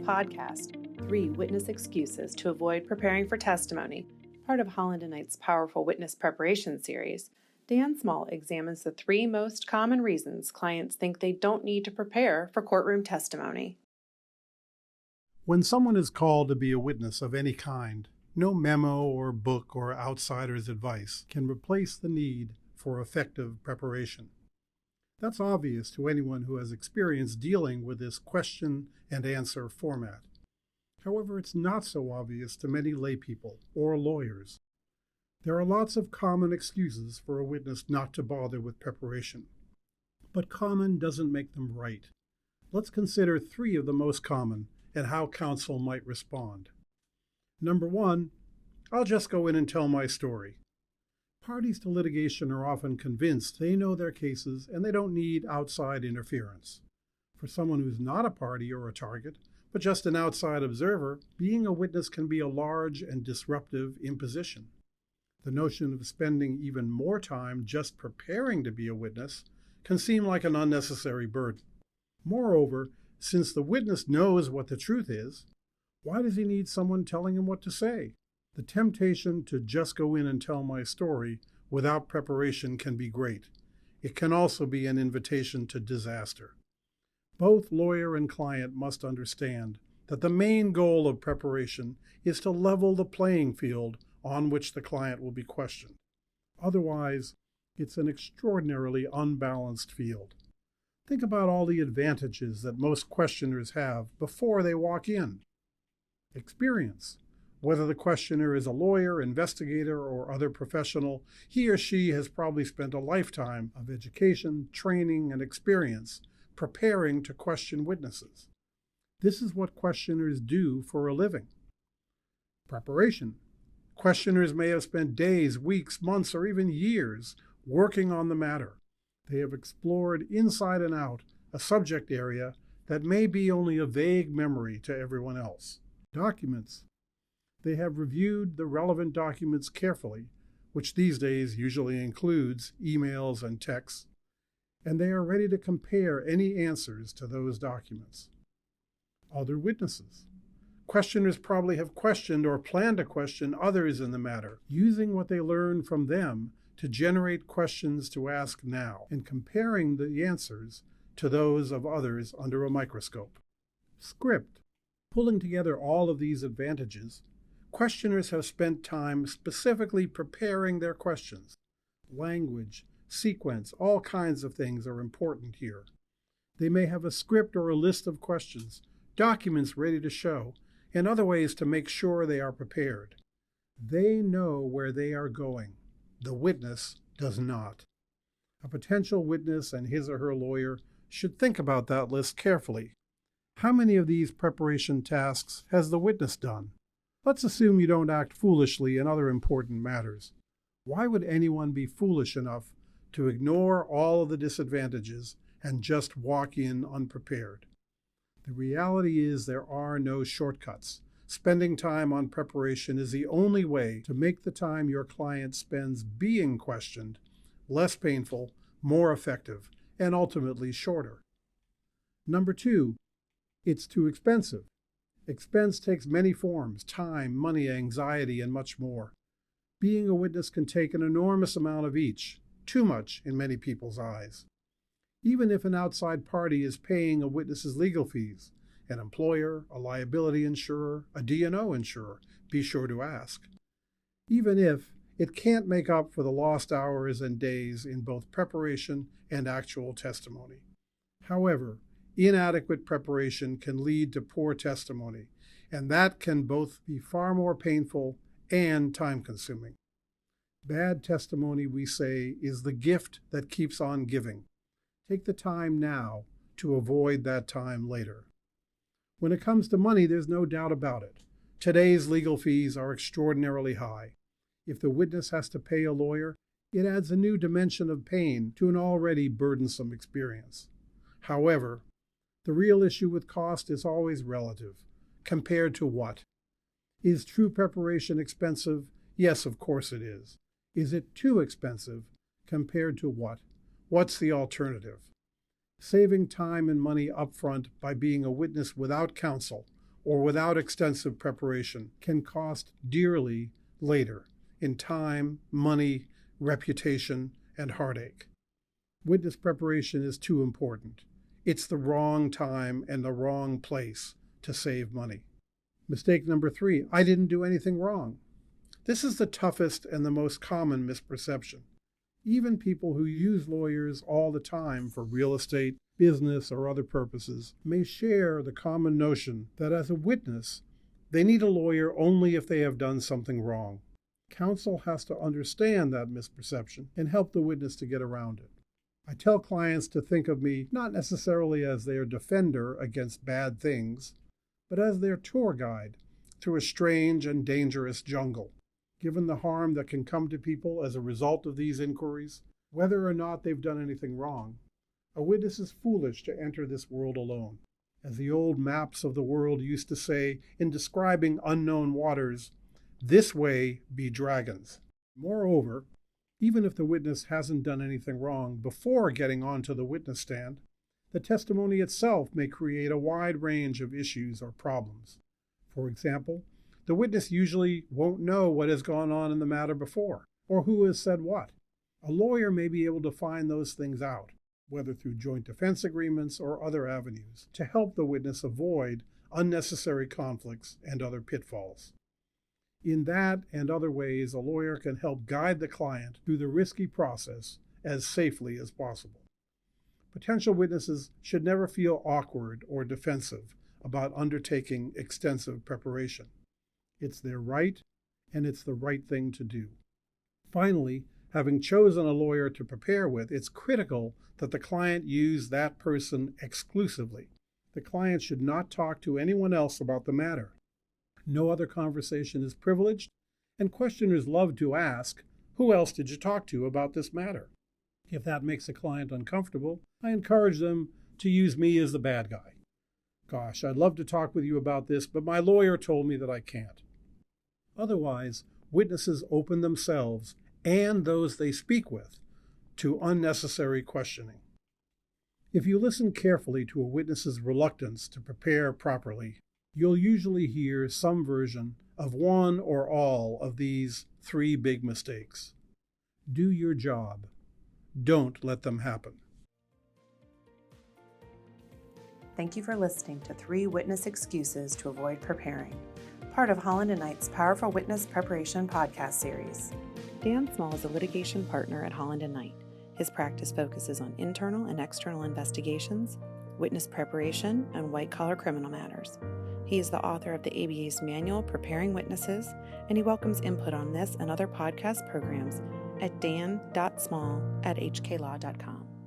podcast, 3 Witness Excuses to Avoid Preparing for Testimony, part of Holland Knight's powerful witness preparation series, Dan Small examines the 3 most common reasons clients think they don't need to prepare for courtroom testimony. When someone is called to be a witness of any kind, no memo or book or outsider's advice can replace the need for effective preparation. That's obvious to anyone who has experience dealing with this question and answer format. However, it's not so obvious to many laypeople or lawyers. There are lots of common excuses for a witness not to bother with preparation. But common doesn't make them right. Let's consider 3 of the most common and how counsel might respond. Number 1, I'll just go in and tell my story. Parties to litigation are often convinced they know their cases and they don't need outside interference. For someone who's not a party or a target, but just an outside observer, being a witness can be a large and disruptive imposition. The notion of spending even more time just preparing to be a witness can seem like an unnecessary burden. Moreover, since the witness knows what the truth is, why does he need someone telling him what to say? The temptation to just go in and tell my story without preparation can be great. It can also be an invitation to disaster. Both lawyer and client must understand that the main goal of preparation is to level the playing field on which the client will be questioned. Otherwise, it's an extraordinarily unbalanced field. Think about all the advantages that most questioners have before they walk in. Experience. Whether the questioner is a lawyer, investigator, or other professional, he or she has probably spent a lifetime of education, training, and experience preparing to question witnesses. This is what questioners do for a living. Preparation. Questioners may have spent days, weeks, months, or even years working on the matter. They have explored inside and out a subject area that may be only a vague memory to everyone else. Documents. They have reviewed the relevant documents carefully, which these days usually includes emails and texts, and they are ready to compare any answers to those documents. Other witnesses. Questioners probably have questioned or plan to question others in the matter, using what they learned from them to generate questions to ask now, and comparing the answers to those of others under a microscope. Script. Pulling together all of these advantages, questioners have spent time specifically preparing their questions. Language, sequence, all kinds of things are important here. They may have a script or a list of questions, documents ready to show, and other ways to make sure they are prepared. They know where they are going. The witness does not. A potential witness and his or her lawyer should think about that list carefully. How many of these preparation tasks has the witness done? Let's assume you don't act foolishly in other important matters. Why would anyone be foolish enough to ignore all of the disadvantages and just walk in unprepared? The reality is there are no shortcuts. Spending time on preparation is the only way to make the time your client spends being questioned less painful, more effective, and ultimately shorter. Number 2, it's too expensive. Expense takes many forms: time, money, anxiety, and much more. Being a witness can take an enormous amount of each, too much in many people's eyes. Even if an outside party is paying a witness's legal fees, an employer, a liability insurer, a D&O insurer, be sure to ask. Even if it can't make up for the lost hours and days in both preparation and actual testimony. However, inadequate preparation can lead to poor testimony, and that can both be far more painful and time-consuming. Bad testimony, we say, is the gift that keeps on giving. Take the time now to avoid that time later. When it comes to money, there's no doubt about it. Today's legal fees are extraordinarily high. If the witness has to pay a lawyer, it adds a new dimension of pain to an already burdensome experience. However, the real issue with cost is always relative. Compared to what? Is true preparation expensive? Yes, of course it is. Is it too expensive? Compared to what? What's the alternative? Saving time and money up front by being a witness without counsel or without extensive preparation can cost dearly later in time, money, reputation, and heartache. Witness preparation is too important. It's the wrong time and the wrong place to save money. Mistake number 3, I didn't do anything wrong. This is the toughest and the most common misperception. Even people who use lawyers all the time for real estate, business, or other purposes may share the common notion that as a witness, they need a lawyer only if they have done something wrong. Counsel has to understand that misperception and help the witness to get around it. I tell clients to think of me not necessarily as their defender against bad things, but as their tour guide through a strange and dangerous jungle. Given the harm that can come to people as a result of these inquiries, whether or not they've done anything wrong, a witness is foolish to enter this world alone. As the old maps of the world used to say in describing unknown waters, this way be dragons. Moreover, even if the witness hasn't done anything wrong before getting onto the witness stand, the testimony itself may create a wide range of issues or problems. For example, the witness usually won't know what has gone on in the matter before, or who has said what. A lawyer may be able to find those things out, whether through joint defense agreements or other avenues, to help the witness avoid unnecessary conflicts and other pitfalls. In that and other ways, a lawyer can help guide the client through the risky process as safely as possible. Potential witnesses should never feel awkward or defensive about undertaking extensive preparation. It's their right, and it's the right thing to do. Finally, having chosen a lawyer to prepare with, it's critical that the client use that person exclusively. The client should not talk to anyone else about the matter. No other conversation is privileged, and questioners love to ask, "Who else did you talk to about this matter?" If that makes a client uncomfortable, I encourage them to use me as the bad guy. "Gosh, I'd love to talk with you about this, but my lawyer told me that I can't." Otherwise, witnesses open themselves and those they speak with to unnecessary questioning. If you listen carefully to a witness's reluctance to prepare properly, you'll usually hear some version of one or all of these 3 big mistakes. Do your job. Don't let them happen. Thank you for listening to 3 Witness Excuses to Avoid Preparing, part of Holland Knight's Powerful Witness Preparation podcast series. Dan Small is a litigation partner at Holland Knight. His practice focuses on internal and external investigations, witness preparation, and white-collar criminal matters. He is the author of the ABA's manual Preparing Witnesses, and he welcomes input on this and other podcast programs at dan.small@hklaw.com.